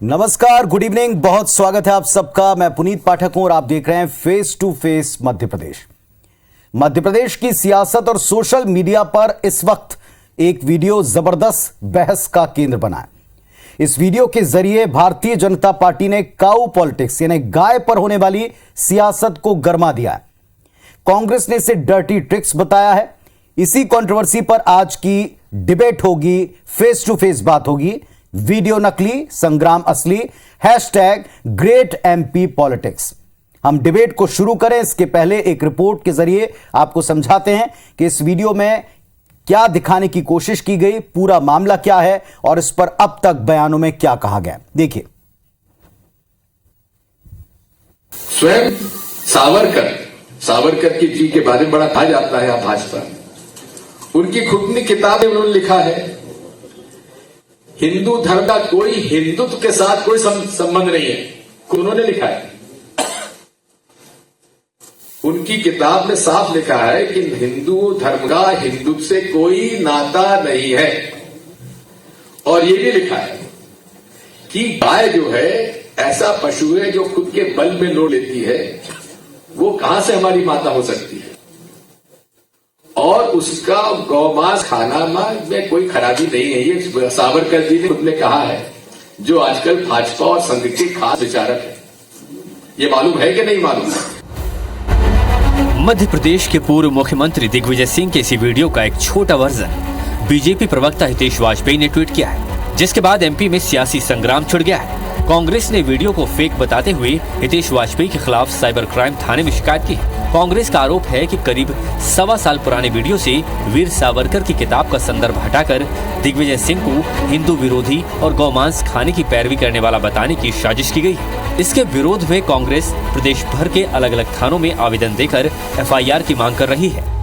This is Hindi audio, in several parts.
नमस्कार, गुड इवनिंग। बहुत स्वागत है आप सबका। मैं पुनीत पाठक हूं और आप देख रहे हैं face to face Madhya Pradesh. Madhya Pradesh की सियासत और सोशल मीडिया पर इस वक्त एक वीडियो जबरदस्त बहस का केंद्र बना है। इस वीडियो के जरिए भारतीय जनता पार्टी ने काऊ पॉलिटिक्स यानी गाय पर होने वाली सियासत को गरमा दिया है। कांग्रेस ने इसे डर्टी ट्रिक्स बताया है। इसी कंट्रोवर्सी पर आज की डिबेट होगी, फेस टू फेस बात होगी। वीडियो नकली, संग्राम असली, हैशटैग ग्रेट एमपी पॉलिटिक्स। हम डिबेट को शुरू करें इसके पहले एक रिपोर्ट के जरिए आपको समझाते हैं कि इस वीडियो में क्या दिखाने की कोशिश की गई, पूरा मामला क्या है और इस पर अब तक बयानों में क्या कहा गया। देखिए। स्वयं सावरकर की जी के बारे में बड़ा कहा जाता है भाजपा। उनकी खुद की किताब में उन्होंने लिखा है हिंदू धर्म का कोई हिंदुत्व के साथ कोई संबंध नहीं है। उन्होंने लिखा है, उनकी किताब में साफ लिखा है कि हिंदू धर्म का हिंदुत्व से कोई नाता नहीं है। और ये भी लिखा है कि गाय जो है ऐसा पशु है जो खुद के बल में लोड़ लेती है, वो कहां से हमारी माता हो सकती है। और उसका गौमांस खाना में कोई खराबी नहीं है। ये सावरकर जी ने खुद ने कहा है, जो आजकल भाजपा और संघ के खास विचारक है। ये मालूम है कि नहीं मालूम? मध्य प्रदेश के पूर्व मुख्यमंत्री दिग्विजय सिंह के इसी वीडियो का एक छोटा वर्जन बीजेपी प्रवक्ता हितेश वाजपेयी ने ट्वीट किया है, जिसके बाद एमपी में सियासी संग्राम छिड़ गया है। कांग्रेस ने वीडियो को फेक बताते हुए हितेश वाजपेयी के खिलाफ साइबर क्राइम थाने में शिकायत की है। कांग्रेस का आरोप है कि करीब 1.25 साल पुराने वीडियो से वीर सावरकर की किताब का संदर्भ हटाकर दिग्विजय सिंह को हिंदू विरोधी और गौमांस खाने की पैरवी करने वाला बताने की साजिश की गई है। इसके विरोध में कांग्रेस प्रदेश भर के अलग अलग थानों में आवेदन देकर एफआईआर की मांग कर रही है।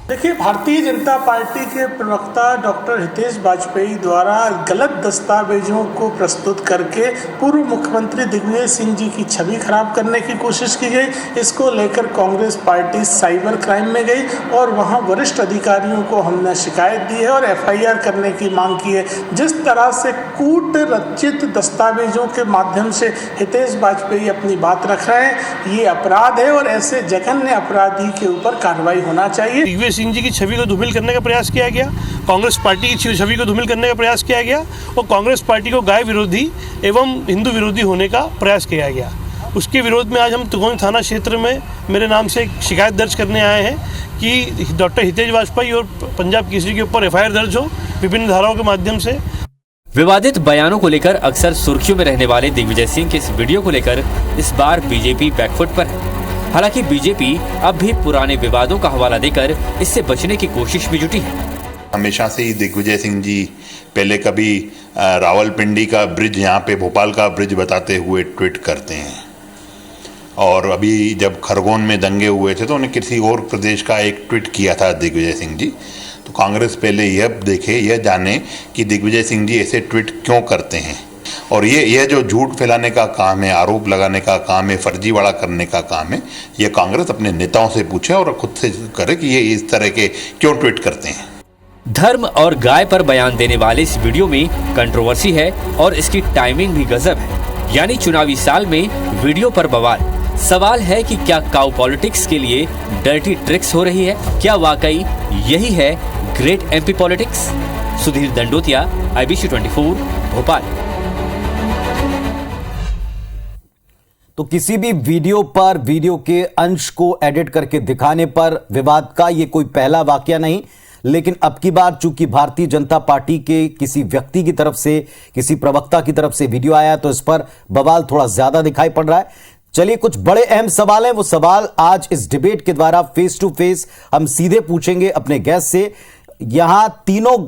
देखिए, भारतीय जनता पार्टी के प्रवक्ता डॉक्टर हितेश वाजपेयी द्वारा गलत दस्तावेजों को प्रस्तुत करके पूर्व मुख्यमंत्री दिग्विजय सिंह जी की छवि खराब करने की कोशिश की गई। इसको लेकर कांग्रेस पार्टी साइबर क्राइम में गई और वहां वरिष्ठ अधिकारियों को हमने शिकायत दी है और एफआईआर करने की मांग की है। जिस तरह से कूट रचित दस्तावेजों के माध्यम से हितेश वाजपेयी अपनी बात रख रहे हैं, ये अपराध है और ऐसे जघन्य अपराधी के ऊपर कार्रवाई होना चाहिए। सिंह जी की छवि को धूमिल करने का प्रयास किया गया, कांग्रेस पार्टी की छवि को धूमिल करने का प्रयास किया गया और कांग्रेस पार्टी को गाय विरोधी एवं हिंदू विरोधी होने का प्रयास किया गया। उसके विरोध में आज हम तुगोनी थाना क्षेत्र में मेरे नाम से एक शिकायत दर्ज करने आए हैं कि डॉक्टर हितेश वाजपेयी और पंजाब केसरी के ऊपर एफआईआर दर्ज हो विभिन्न धाराओं के माध्यम से। विवादित बयानों को लेकर अक्सर सुर्खियों में रहने वाले दिग्विजय सिंह के इस वीडियो को लेकर इस बार बीजेपी बैकफुट पर है। हालांकि बीजेपी अब भी पुराने विवादों का हवाला देकर इससे बचने की कोशिश में जुटी है। हमेशा से ही दिग्विजय सिंह जी पहले कभी रावलपिंडी का ब्रिज, यहाँ पे भोपाल का ब्रिज बताते हुए ट्वीट करते हैं और अभी जब खरगोन में दंगे हुए थे तो उन्हें किसी और प्रदेश का एक ट्वीट किया था दिग्विजय सिंह जी। तो कांग्रेस पहले यह देखे, यह जाने कि दिग्विजय सिंह जी ऐसे ट्वीट क्यों करते हैं। और ये जो झूठ फैलाने का काम है, आरोप लगाने का काम है, फर्जीवाड़ा करने का काम है, ये कांग्रेस अपने नेताओं से पूछे और खुद से करे कि ये इस तरह के क्यों ट्वीट करते हैं। धर्म और गाय पर बयान देने वाले इस वीडियो में कंट्रोवर्सी है और इसकी टाइमिंग भी गजब है। यानी चुनावी साल में वीडियो पर बवाल। सवाल है कि क्या काउ पॉलिटिक्स के लिए डर्टी ट्रिक्स हो रही है? क्या वाकई यही है great MP politics? Sudhir Dandotiya, IBC 24, Bhopal. तो किसी भी वीडियो पर वीडियो के अंश को एडिट करके दिखाने पर विवाद का यह कोई पहला वाकया नहीं, लेकिन अब की बार चूंकि भारतीय जनता पार्टी के किसी व्यक्ति की तरफ से, किसी प्रवक्ता की तरफ से वीडियो आया तो इस पर बवाल थोड़ा ज्यादा दिखाई पड़ रहा है। चलिए, कुछ बड़े अहम सवाल हैं, वो सवाल आज इस डिबेट के द्वारा फेस टू फेस हम सीधे पूछेंगे अपने गेस्ट से। यहां तीनों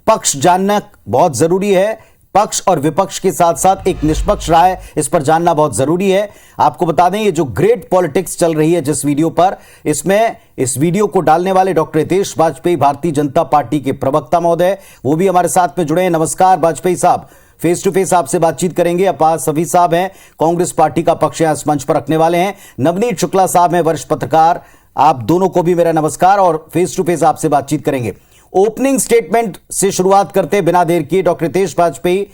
पक्ष जानना बहुत जरूरी है। पक्ष और विपक्ष के साथ साथ एक निष्पक्ष राय इस पर जानना बहुत जरूरी है। आपको बता दें, ये जो ग्रेट पॉलिटिक्स चल रही है जिस वीडियो पर, इसमें इस वीडियो को डालने वाले डॉक्टर हितेश वाजपेयी, भारतीय जनता पार्टी के प्रवक्ता महोदय, वो भी हमारे साथ में जुड़े हैं। नमस्कार वाजपेयी साहब, फेस टू फेस आपसे बातचीत करेंगे। अपार सभी साहब हैं, कांग्रेस पार्टी का पक्ष इस मंच पर रखने वाले हैं। नवनीत शुक्ला साहब हैं, वरिष्ठ पत्रकार, आप दोनों को भी मेरा नमस्कार और फेस टू फेस आपसे बातचीत करेंगे। ओपनिंग स्टेटमेंट से शुरुआत करते बिना देर किए, डॉक्टर हितेश वाजपेयी,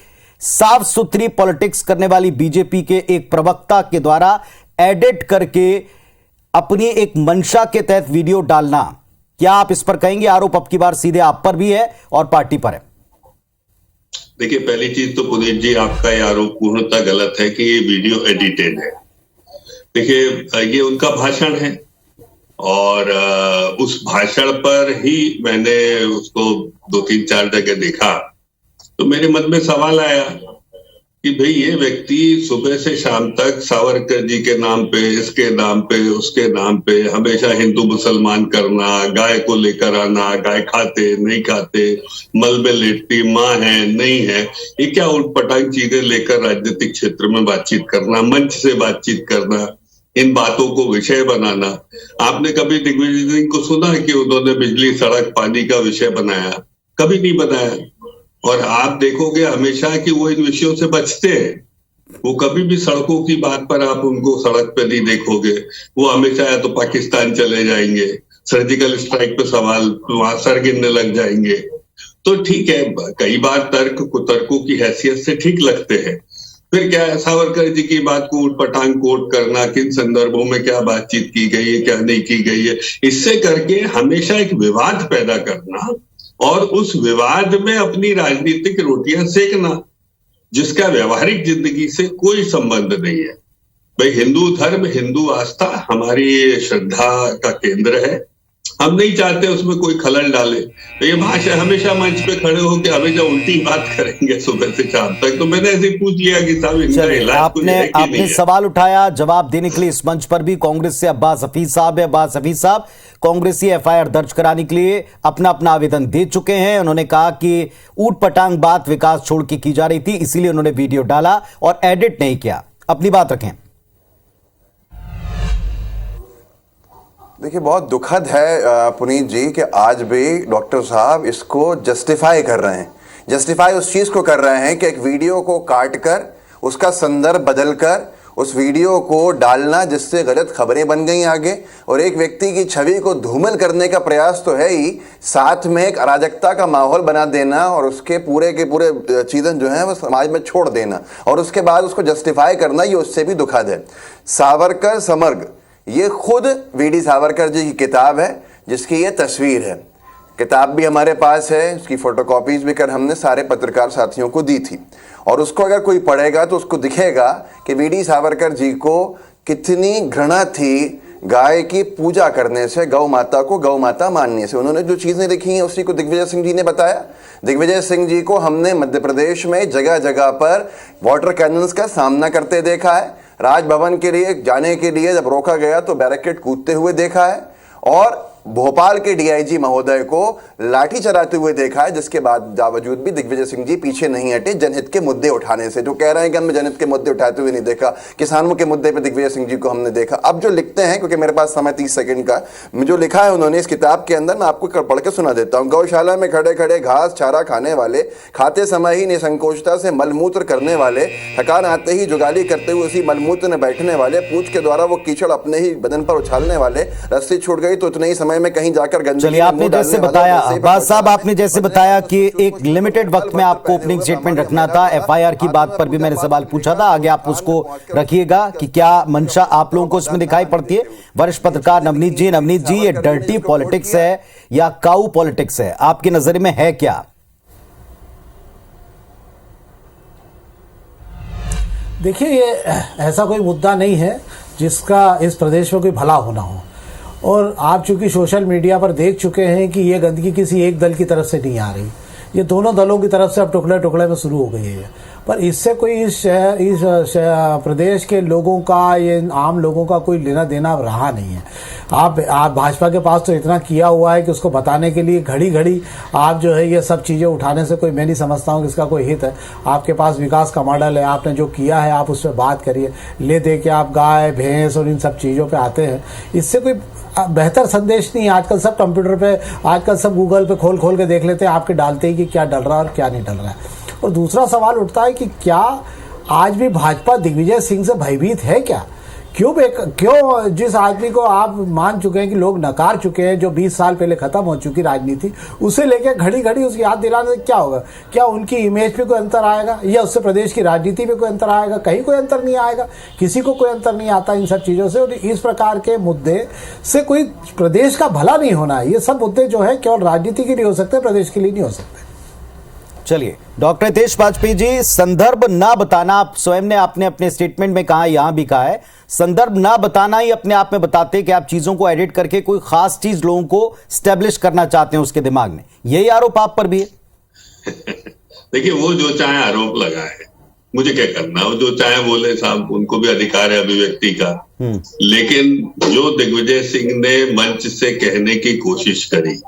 साफ सुथरी पॉलिटिक्स करने वाली बीजेपी के एक प्रवक्ता के द्वारा एडिट करके अपनी एक मंशा के तहत वीडियो डालना, क्या आप इस पर कहेंगे? आरोप अब की बार सीधे आप पर भी है और पार्टी पर है। देखिए, पहली चीज तो पुनीत जी, आपका ये आरोप पूर्णतः गलत है कि ये वीडियो एडिटेड है। देखिए, ये उनका भाषण है और उस भाषण पर ही मैंने उसको 2-3-4 जगह देखा तो मेरे मन में सवाल आया कि भाई ये व्यक्ति सुबह से शाम तक सावरकर जी के नाम पे, इसके नाम पे, उसके नाम पे हमेशा हिंदू मुसलमान करना, गाय को लेकर आना, गाय खाते नहीं खाते, मल में लेटती माँ है नहीं है, ये क्या उटपटांग चीजें लेकर राजनीतिक क्षेत्र में बातचीत करना, मंच से बातचीत करना, इन बातों को विषय बनाना। आपने कभी दिग्विजय सिंह को सुना कि उन्होंने बिजली, सड़क, पानी का विषय बनाया? कभी नहीं बनाया। और आप देखोगे हमेशा कि वो इन विषयों से बचते हैं। वो कभी भी सड़कों की बात पर आप उनको सड़क पे नहीं देखोगे। वो हमेशा या तो पाकिस्तान चले जाएंगे, सर्जिकल स्ट्राइक पे सवाल वहां सर गिनने लग जाएंगे। तो ठीक है, कई बार तर्क कुतर्कों की हैसियत से ठीक लगते हैं। फिर क्या है, सावरकर जी की बात को उटपटांग कोट करना, किन संदर्भों में क्या बातचीत की गई है, क्या नहीं की गई है, इससे करके हमेशा एक विवाद पैदा करना और उस विवाद में अपनी राजनीतिक रोटियां सेकना, जिसका व्यवहारिक जिंदगी से कोई संबंध नहीं है। भाई, हिंदू धर्म, हिंदू आस्था हमारी श्रद्धा का केंद्र है। हम नहीं चाहते उसमें कोई खलल डाले। तो ये भाषा हमेशा मंच पे खड़े होकर हमेशा उल्टी बात करेंगे सुबह से शाम तक। तो मैंने ऐसे पूछ लिया कि साहब इनका इलाज आपने सवाल उठाया, जवाब देने के लिए इस मंच पर भी कांग्रेस से अब्बास हफीज साहब है। अब्बास हफीज साहब कांग्रेसी एफआईआर दर्ज कराने के लिए अपना आवेदन दे चुके हैं। उन्होंने कहा कि ऊट पटांग बात विकास छोड़ के की जा रही थी, इसीलिए उन्होंने वीडियो डाला और एडिट नहीं किया। अपनी बात रखें। देखिए, बहुत दुखद है पुनीत जी कि आज भी डॉक्टर साहब इसको जस्टिफाई कर रहे हैं। जस्टिफाई उस चीज़ को कर रहे हैं कि एक वीडियो को काट कर उसका संदर्भ बदल कर उस वीडियो को डालना, जिससे गलत खबरें बन गई आगे, और एक व्यक्ति की छवि को धूमिल करने का प्रयास तो है ही, साथ में एक अराजकता का माहौल बना देना और उसके पूरे के पूरे चीज़ें जो हैं वो समाज में छोड़ देना और उसके बाद उसको जस्टिफाई करना, ये उससे भी दुखद है। सावरकर समर्ग, ये खुद वीडी सावरकर जी की किताब है जिसकी ये तस्वीर है। किताब भी हमारे पास है, उसकी फोटोकॉपीज भी कर हमने सारे पत्रकार साथियों को दी थी और उसको अगर कोई पढ़ेगा तो उसको दिखेगा कि वीडी सावरकर जी को कितनी घृणा थी गाय की पूजा करने से, गौ माता को गौ माता मानने से। उन्होंने जो चीज़ें लिखी हैं उसी को दिग्विजय सिंह जी ने बताया। दिग्विजय सिंह जी को हमने मध्य प्रदेश में जगह जगह पर वाटर कैनन्स का सामना करते देखा है। राजभवन के लिए जाने के लिए जब रोका गया तो बैरिकेड कूदते हुए देखा है और भोपाल के डीआईजी महोदय को लाठी चलाते हुए देखा है, जिसके बाद बावजूद भी दिग्विजय सिंह जी पीछे नहीं हटे जनहित के मुद्दे उठाने से। जो कह रहे हैं कि हमने जनहित के मुद्दे उठाते हुए नहीं देखा, किसानों के मुद्दे पे दिग्विजय सिंह जी को हमने देखा। अब जो लिखते हैं, क्योंकि मेरे पास समय 30 सेकंड का, जो लिखा है उन्होंने इस किताब के अंदर, मैं आपको पढ़ के सुना देता हूँ। गौशाला में खड़े खड़े घास चारा खाने वाले, खाते समय ही निसंकोचता से मलमूत्र करने वाले, थकान आते ही जुगाली करते हुए उसी मलमूत्र में बैठने वाले, पूंछ के द्वारा वो कीचड़ अपने ही बदन पर उछालने वाले, रस्सी छूट गई तो उतने ही समय में कहीं जाकर। चलिए, आपने जैसे बताया अब्बास साहब, आपने जैसे बताया कि एक लिमिटेड वक्त में आपको ओपनिंग स्टेटमेंट रखना था। एफआईआर की बात पर भी मैंने सवाल पूछा था, आगे आप उसको रखिएगा कि क्या मंशा आप लोगों को इसमें दिखाई पड़ती है। वरिष्ठ पत्रकार नवनीत जी, ये डर्टी पॉलिटिक्स है या काऊ पॉलिटिक्स है, आपकी नजर में है क्या? देखिए, ये ऐसा कोई मुद्दा नहीं है जिसका इस प्रदेश में कोई भला होना हो, और आप चूंकि सोशल मीडिया पर देख चुके हैं कि ये गंदगी किसी एक दल की तरफ से नहीं आ रही, ये दोनों दलों की तरफ से अब टुकड़े टुकड़े में शुरू हो गई है। पर इससे कोई इस प्रदेश के लोगों का, ये आम लोगों का कोई लेना देना रहा नहीं है। आप भाजपा के पास तो इतना किया हुआ है कि उसको बताने के लिए घड़ी घड़ी आप जो है ये सब चीज़ें उठाने से कोई, मैं नहीं समझता हूँ कि इसका कोई हित है। आपके पास विकास का मॉडल है, आपने जो किया है आप उस पर बात करिए। ले दे के आप गाय भैंस और इन सब चीज़ों पर आते हैं, इससे कोई बेहतर संदेश नहीं है। आजकल सब कंप्यूटर पे, आजकल सब गूगल पे खोल खोल के देख लेते हैं, आपके डालते ही कि क्या डल रहा है और क्या नहीं डल रहा है। और दूसरा सवाल उठता है कि क्या आज भी भाजपा दिग्विजय सिंह से भयभीत है क्या? क्यों जिस आदमी को आप मान चुके हैं कि लोग नकार चुके हैं, जो 20 साल पहले खत्म हो चुकी राजनीति, उसे लेकर घड़ी घड़ी उसकी याद दिलाने से क्या होगा? क्या उनकी इमेज पे कोई अंतर आएगा या उससे प्रदेश की राजनीति पे कोई अंतर आएगा? कहीं कोई अंतर नहीं आएगा, किसी को कोई अंतर नहीं आता इन सब चीजों से। और इस प्रकार के मुद्दे से कोई प्रदेश का भला नहीं होना है। ये सब मुद्दे जो है केवल राजनीति के लिए हो सकते हैं, प्रदेश के लिए नहीं हो सकते। चलिए, डॉक्टर हितेश वाजपेयी जी, संदर्भ ना बताना, आप स्वयं ने आपने अपने स्टेटमेंट में कहा, यहां भी कहा है, संदर्भ ना बताना ही अपने आप में बताते कि आप चीजों को एडिट करके कोई खास चीज लोगों को स्टैब्लिश करना चाहते हैं उसके दिमाग में। यही आरोप आप पर भी है? देखिए, वो जो चाहे आरोप लगाए, मुझे क्या करना, वो जो चाहे बोले साहब, उनको भी अधिकार है अभिव्यक्ति का। लेकिन जो दिग्विजय सिंह ने मंच से कहने की कोशिश करी,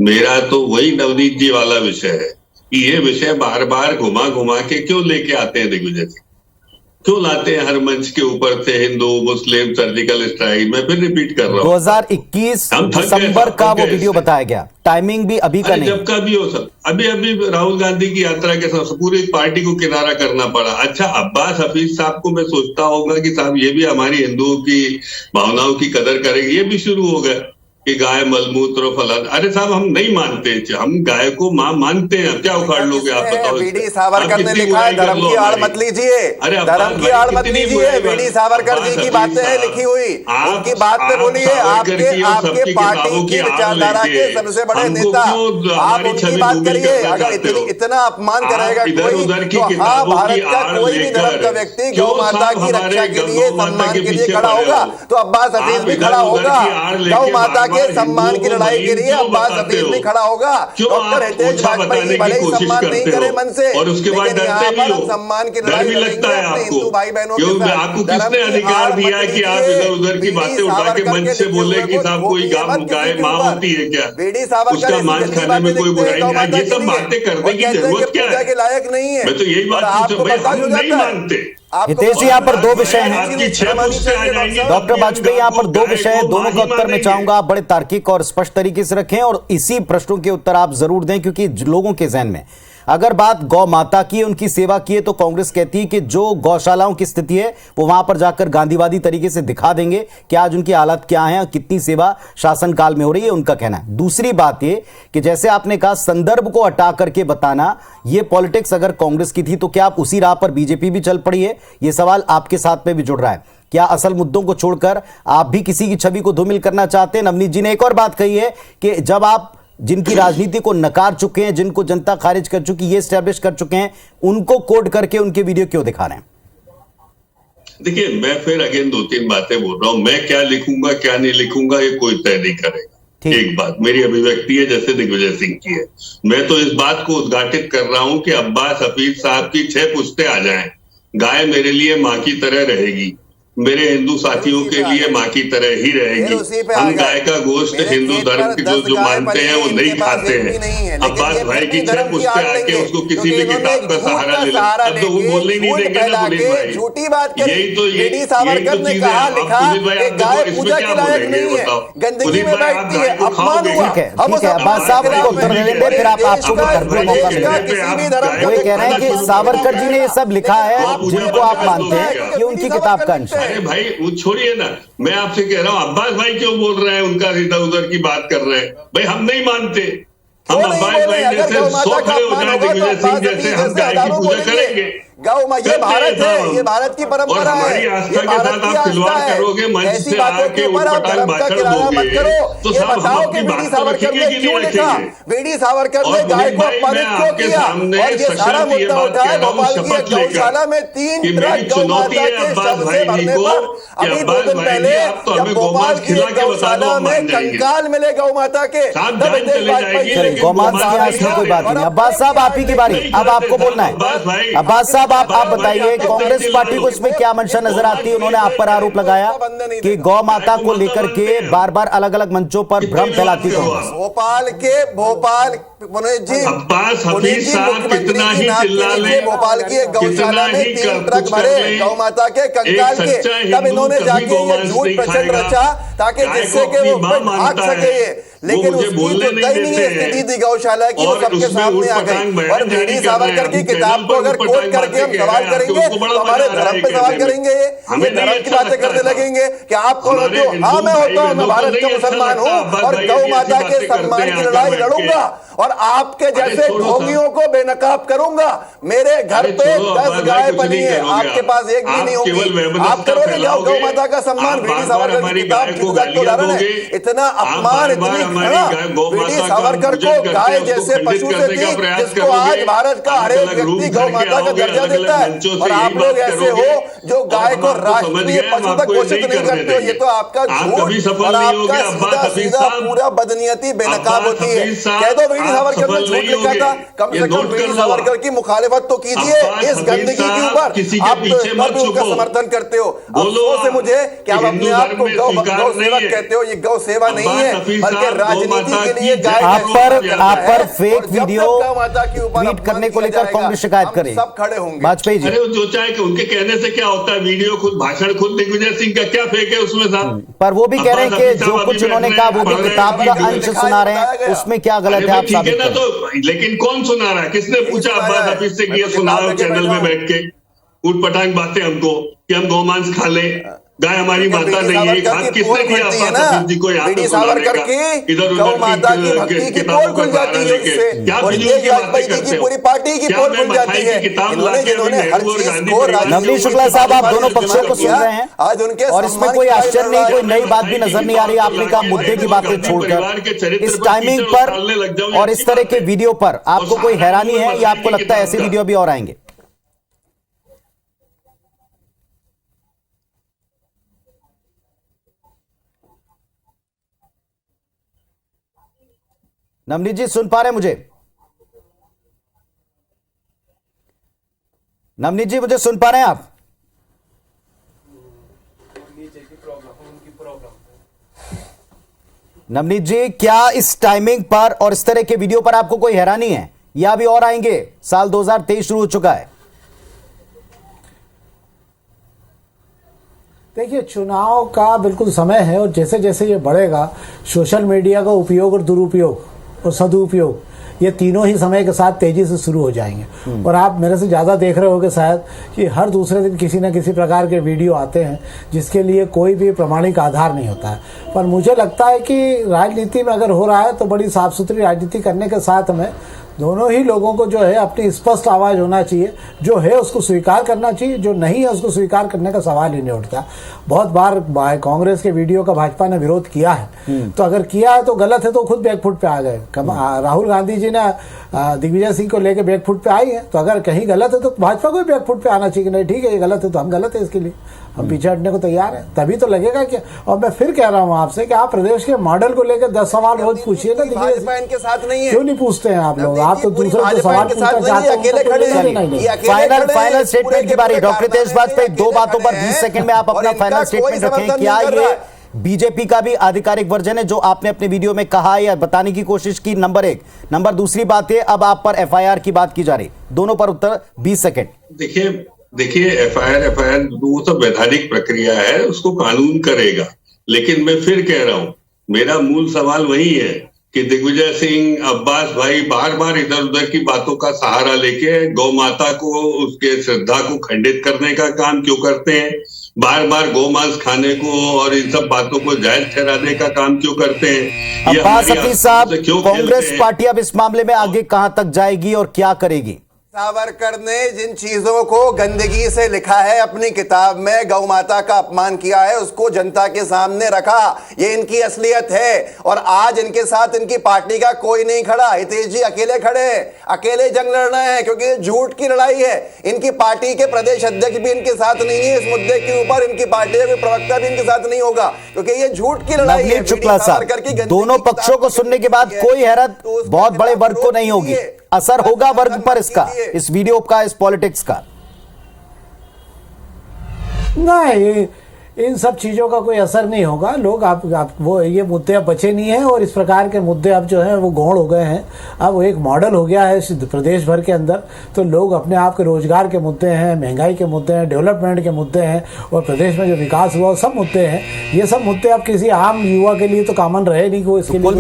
मेरा तो वही नवनीत जी वाला विषय है कि ये विषय बार बार घुमा घुमा के क्यों लेके आते हैं दिग्विजय सिंह, क्यों लाते हैं हर मंच के ऊपर से हिंदू मुस्लिम सर्जिकल स्ट्राइक। मैं फिर रिपीट कर रहा हूँ, 2021 दिसंबर का वो वीडियो बताया गया, टाइमिंग भी अभी का नहीं, जब का भी हो सकता। अभी राहुल गांधी की यात्रा के साथ पूरी पार्टी को किनारा करना पड़ा। अच्छा, अब्बास हफीज साहब को मैं सोचता होगा कि साहब ये भी हमारी हिंदुओं की भावनाओं की कदर करेंगे, ये भी शुरू हो गया कि गाय मलमूत्र फलाना। अरे साहब, हम नहीं मानते, हम गाय को मां मानते हैं। क्या उखाड़ लोगे आप, बताओ। वीडी सावरकर ने लिखा है, धर्म की आड़ मत लीजिए, धर्म की आड़ मत लीजिए। वीडी सावरकर जी की बातें हैं लिखी हुई, उनकी बात पे बोलिए। आपके पार्टी की विचारधारा के सबसे बड़े नेता, आप उनकी बात करिए। अगर इतना अपमान करेगा कोई, तो हाँ, भारत का कोई भी धर्म का व्यक्ति गौ माता की रक्षा के लिए, सम्मान के लिए खड़ा होगा तो अब्बास हफीज भी खड़ा होगा। गौ माता के सम्मान की लड़ाई के लिए अब्बास हफीज भी खड़ा होगा। डॉक्टर हितेश वाजपेयी भले ही सम्मान नहीं करे मन से, और उसके बाद डरते भी हो, सम्मान की डर भी लगता है आपको। हिंदू भाई बहनों क्यों आपको किसने अधिकार दिया है कि आप इधर उधर की बातें उठा के मंच से बोले कि साहब कोई गाय मां होती है क्या, उसका मांस खाने में कोई बुराई नहीं। ये सब बातें करने की जरूरत क्या है? लायक नहीं है। मैं तो यही बात पूछ रहा हूं, हम नहीं मानते। हितेश जी, यहाँ पर दो विषय हैं। डॉक्टर वाजपेयी, यहाँ पर दो विषय हैं, दोनों का उत्तर मैं चाहूंगा आप बड़े तार्किक और स्पष्ट तरीके से रखें, और इसी प्रश्नों के उत्तर आप जरूर दें, क्योंकि लोगों के जहन में अगर बात गौ माता की, उनकी सेवा की है, तो कांग्रेस कहती है कि जो गौशालाओं की स्थिति है वो वहां पर जाकर गांधीवादी तरीके से दिखा देंगे कि आज उनकी हालत क्या है, कितनी सेवा शासनकाल में हो रही है, उनका कहना है। दूसरी बात ये कि जैसे आपने कहा, संदर्भ को हटा करके बताना, ये पॉलिटिक्स अगर कांग्रेस की थी तो क्या आप उसी राह पर बीजेपी भी चल पड़ी है? ये सवाल आपके साथ में भी जुड़ रहा है। क्या असल मुद्दों को छोड़कर आप भी किसी की छवि को धूमिल करना चाहते हैं? नवनीत जी ने एक और बात कही है कि जब आप जिनकी राजनीति को नकार चुके हैं, जिनको जनता खारिज कर चुकी, ये एस्टैब्लिश कर चुके हैं, उनको कोड करके उनके वीडियो क्यों दिखा रहे हैं? देखिए, मैं फिर अगेन 2-3 बातें बोल रहा हूं। मैं क्या लिखूंगा क्या नहीं लिखूंगा ये कोई तय नहीं करेगा। एक बात मेरी अभिव्यक्ति है, जैसे दिग्विजय सिंह की है। मैं तो इस बात को उद्घाटित कर रहा हूं कि अब्बास हफीज साहब की 6 पुश्तें आ जाएं, गाय मेरे लिए मां की तरह रहेगी, मेरे हिंदू साथियों के लिए मां की तरह ही रहेगी। हम गाय का गोश्त हिंदू धर्म के जो मानते हैं वो नहीं खाते हैं। अब्बास भाई की 6 पुश्तें आके उसको किसी भी किताब का सहारा ले लें, अब तो वो बोलने ही नहीं देंगे ना पुनीत भाई। झूठी बात करी। यही तो सावरकर ने कहा, लिखा कि गाय पूजा के लायक नहीं है, गंदगी में बैठती है, अपमान हुआ। ठीक है, अब्बास साहब को उत्तर दे लेंगे, फिर आपको करने का मौका मिलेगा। वो कह रहे हैं कि सावरकर जी ने ये सब लिखा है, जिनको आप मानते हैं, ये उनकी किताब का अंश है। अरे भाई, वो छोड़िए ना, मैं आपसे कह रहा हूं अब्बास भाई क्यों बोल रहे हैं, उनका इधर उधर की बात कर रहे हैं। भाई हम नहीं मानते, हम अब्बास भाई जैसे 100 खड़े हो जाए दिग्विजय सिंह जैसे, हम गाय की पूजा करेंगे। गौ मां, ये भारत है, ये भारत की परंपरा है। हमारी आस्था के साथ आप खिलवाड़ करोगे, मंच से आके उटपटांग भाषण दोगे, तो साहब हम अपनी बात तो रखेंगे कि नहीं रखेंगे? वीडी सावरकर ने गाय को अपमानित क्यों किया? और ये सारा मुद्दा उठा है भोपाल की एक गौशाला में 3 ट्रक गौ माता के शव से भरने पर। अभी 2 दिन पहले जब भोपाल की एक गौशाला में कंकाल मिले गौ माता के, तब हितेश वाजपेयी गौ माता के आंसू कोई बात नहीं। अब्बास साहब, आप ही की बारी, अब आपको बोलना है। अब्बास साहब, आप बताइए, कांग्रेस पार्टी को इसमें क्या मंशा नजर आती है? उन्होंने आप पर आरोप लगाया कि गौ माता को लेकर के बार बार अलग अलग मंचों पर भ्रम फैलाती है। भोपाल जी, अब्बास हफीज साहब कितना ही चिल्ला ले, भोपाल की एक गौशाला में 3 ट्रक भरे गौ माता के कंकाल के, तब इन्होंने जाके ये झूठ प्रचंड रचा ताकि जिससे कि वो भाग सके। लेकिन मुझे उसकी बोलने तो नहीं तय नहीं है देते स्थिति हैं। थी गौशाला की, वो और सबके उसमें सामने आ ऊटपटांग गई। बयान और जारी वीडी कर रहे सावरकर हैं, की अपनी किताब चैनल को पर अगर कोट ऊटपटांग करके हम बातें कह सवाल रहे हैं, करेंगे आपको बड़ा तो मजा हमारे आ रहा धर्म है पे सवाल कहने में। करेंगे। ये हमें नहीं धर्म की अच्छा बातें लगता करने था। लगेंगे कि आप कौन हमारे होते हो? हाँ, हिंदू मैं भाई होता हूँ, मैं बहनों को भारत का नहीं अच्छा मुसलमान लगता, हूँ अब्बास और भाई गौ ऐसी माता के बातें करते सम्मान हैं की आकर लड़ाई बैठ के। लड़ूंगा और आपके अरे जैसे छोड़ो साहब। ढोंगियों को बेनकाब करूंगा। मेरे घर अरे पे छोड़ो 10 अब्बास भाई, गाय कुछ बनी नहीं है, करोगे आपके आप। पास एक भी आप नहीं केवल होगी। वैमनस्यता आप करोगे फैलाओगे। गौ माता का सम्मान? आप वीडी बार-बार सावरकर की हमारी किताब गाय की को तो गालियां उदाहरण है। दोगे। इतना आप अपमान, बार-बार इतनी हमारी घृणा गौ वीडी माता का सावरकर पूजन को करके गाय उसको जैसे खंडित पशु से करने का थी प्रयास जिसको करोगे। आज भारत का हर एक अलग-अलग व्यक्ति रूप गौ धर के माता का आओगे, दर्जा अलग-अलग देता है। मंचों से और यही आप बात लोग ऐसे करोगे हो जो और गाय हम को आपको समझ राष्ट्रीय गए, हम पशु तक आपको ये घोषित नहीं नहीं करने करते हो। ये देंगे। तो आपका आप झूठ कभी सफल और नहीं आपका होगे, अब्बास सीधा हफीज सीधा साहब। पूरा बदनीयती बेनकाब अब्बास होती है। हफीज साहब, कह दो वीडी आप सावरकर ने सफल झूठ नहीं लिखा होगे। था, कम ये से कम नोट कर वीडी लो सावरकर आप। की मुखालिफत तो कीजिए अब्बास इस हफीज गंदगी के साहब, ऊपर। किसी के आप तो पीछे इस पर मत भी उनका छुपो। समर्थन करते हो। बोलो अफसोस है आप मुझे कि आप कि अपने हिंदू आप धर्म को में गौ स्वीकार नहीं सेवक है। कहते हो। ये गौ सेवा नहीं अब्बास है हफीज बल्कि साहब, गौ राजनीति माता के की लिए जय गाय आप पर और फेक जब तक वीडियो गौ माता के ऊपर ट्वीट अपमान करने को किया लेकर जाएगा, कांग्रेस शिकायत हम करेगी। सब खड़े होंगे। वाजपेयी जी, अरे वो जो चाहे कि उनके कहने से क्या होता है, वीडियो खुद भाषण खुद दिग्विजय सिंह का क्या फेक है उसमें साहब। पर वो भी कह रहे हैं अब्बास कि हफीज जो साहब कुछ अभी उन्होंने बैठ कहा रहे वो हैं, भी पढ़ किताब रहे का हैं, अंश लिखा सुना रहे बताया हैं, गया। उसमें क्या गलत अरे है भाई आप ठीक साबित है ना, करें। तो लेकिन कौन सुना रहा है? किसने यही पूछा सुनाया अब्बास है। हफीज से मैं कि तो ये सुनाओ किताब लेके चैनल बैठा में हूं। बैठ के उटपटांग बातें हमको कि हम गौमांस खा लें, गाय हमारी क्योंकि माता वीडी नहीं है। सावरकर हाथ की किसने पोल दिया खुलती है अब्बास ना, हफीज जी को यहाँ वीडी पे सुनाने सावरकर का? की इधर गौ उधर माता की भक्ति की किताबों पोल का खुल जाती सहारा है लेके उससे, क्या और फिजूल तेज की बातें वाजपेयी जी करते की हो? पूरी पार्टी की क्या पोल मैं खुल जाती मथाई है। की किताब इन्होंने लाके जिन्होंने अभी हर नेहरू और चीज गांधी को परिवार के नवनीत ऊपर शुक्ला साहब, आप दोनों इस्तेमाल पक्षों को सुन किया, रहे हैं आज उनके और इसमें सम्मान कोई की लड़ाई आश्चर्य लड़ नहीं, रहा कोई है। नई बात भी नजर नहीं आ रही। आपने कहा मुद्दे की बातें छोड़कर इस टाइमिंग पर और इस तरह के वीडियो पर आपको कोई हैरानी है या आपको लगता है ऐसे वीडियो भी और आएंगे? नवनीत जी सुन पा रहे हैं मुझे? नवनीत जी मुझे सुन पा रहे हैं आप? नवनीत जी, क्या इस टाइमिंग पर और इस तरह के वीडियो पर आपको कोई हैरानी है या भी और आएंगे? साल 2023 शुरू हो चुका है। देखिए, चुनाव का बिल्कुल समय है और जैसे जैसे ये बढ़ेगा, सोशल मीडिया का उपयोग और दुरुपयोग और सदुपयोग, ये तीनों ही समय के साथ तेजी से शुरू हो जाएंगे। और आप मेरे से ज़्यादा देख रहे होंगे शायद कि हर दूसरे दिन किसी न किसी प्रकार के वीडियो आते हैं जिसके लिए कोई भी प्रमाणिक आधार नहीं होता है। पर मुझे लगता है कि राजनीति में अगर हो रहा है तो बड़ी साफ सुथरी राजनीति करने के साथ में दोनों ही लोगों को जो है अपनी स्पष्ट आवाज़ होना चाहिए। जो है उसको स्वीकार करना चाहिए, जो नहीं है उसको स्वीकार करने का सवाल ही नहीं उठता। बहुत बार कांग्रेस के वीडियो का भाजपा ने विरोध किया है, तो अगर किया है तो गलत है तो खुद बैकफुट पे आ गए। राहुल गांधी जी ने दिग्विजय सिंह को लेकर बैकफुट पे आई है, तो अगर कहीं गलत है तो भाजपा को भी बैकफुट पे आना चाहिए कि नहीं ठीक है ये गलत है तो हम गलत है, इसके लिए हम पीछे हटने को तैयार है, तभी तो लगेगा कि। और मैं फिर कह रहा हूँ आपसे कि आप प्रदेश के मॉडल को लेकर 10 सवाल रोज पूछिए ना, भाजपा इनके साथ नहीं है। क्यों नहीं पूछते हैं आप लोग? आप तो दूसरे को सवाल पूछना चाहते हैं, अकेले खड़े हैं। फाइनल स्टेटमेंट की बारी। डॉक्टर तेज वाजपेयी, दो बातों पर 20 सेकंड में आप अपना फाइनल स्टेटमेंट रखें। क्या ये बीजेपी का भी आधिकारिक वर्जन है जो आपने अपने वीडियो में कहा या बताने की कोशिश की? नंबर एक। नंबर दूसरी बात है, अब आप पर एफआईआर की बात की जा रही, दोनों पर उत्तर 20 सेकंड। देखिए एफआईआर वो सब वैधानिक प्रक्रिया है, उसको कानून करेगा। लेकिन मैं फिर कह रहा हूं, मेरा मूल सवाल वही है कि दिग्विजय सिंह, अब्बास भाई बार बार इधर उधर की बातों का सहारा लेके गौ माता को, उसके श्रद्धा को खंडित करने का काम क्यों करते हैं? बार बार गौमांस खाने को और इन सब बातों को जायज ठहराने का काम क्यों करते हैं? अब्बास हफीज साहब, कांग्रेस पार्टी अब इस मामले में आगे कहां तक जाएगी और क्या करेगी? सावरकर ने जिन चीजों को गंदगी से लिखा है अपनी किताब में, गौ माता का अपमान किया है, उसको जनता के सामने रखा। ये इनकी असलियत है और आज इनके साथ इनकी पार्टी का कोई नहीं खड़ा। हितेश जी अकेले खड़े हैं, अकेले जंग लड़ना है क्योंकि ये झूठ की लड़ाई है। इनकी पार्टी के प्रदेश अध्यक्ष भी इनके साथ नहीं है इस मुद्दे के ऊपर, इनकी पार्टी का कोई प्रवक्ता भी इनके साथ नहीं होगा क्योंकि ये झूठ की लड़ाई है। नवनीत शुक्ला साहब, दोनों पक्षों को सुनने के बाद कोई हैरत बहुत बड़े वर्ग को नहीं होगी। असर होगा वर्ग पर इसका, इस वीडियो का, इस पॉलिटिक्स का? नहीं, इन सब चीज़ों का कोई असर नहीं होगा। लोग आप वो ये मुद्दे अब बचे नहीं हैं और इस प्रकार के मुद्दे अब जो हैं वो गौण हो गए हैं। अब वो एक मॉडल हो गया है प्रदेश भर के अंदर। तो लोग अपने आप के रोजगार के मुद्दे हैं, महंगाई के मुद्दे हैं, डेवलपमेंट के मुद्दे हैं और प्रदेश में जो विकास हुआ सब मुद्दे हैं। ये सब मुद्दे अब किसी आम युवा के लिए तो कॉमन रहे नहीं कि वो इसके लिए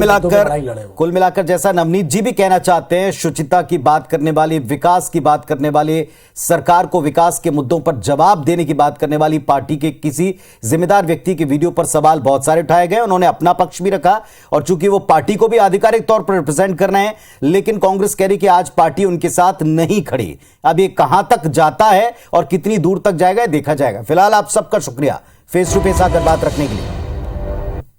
कुल मिलाकर जैसा नवनीत जी भी कहना चाहते हैं, शुचिता की बात करने वाली, विकास की बात करने वाली, सरकार को विकास के मुद्दों पर जवाब देने की बात करने वाली पार्टी के किसी जिम्मेदार व्यक्ति के वीडियो पर सवाल बहुत सारे उठाए गए। उन्होंने अपना पक्ष भी रखा और चूंकि वो पार्टी को भी आधिकारिक तौर पर रिप्रेजेंट कर रहे हैं, लेकिन कांग्रेस कह रही कि आज पार्टी उनके साथ नहीं खड़ी। अब ये कहां तक जाता है और कितनी दूर तक जाएगा देखा जाएगा। फिलहाल आप सबका शुक्रिया फेस टू फेस आकर बात रखने के लिए।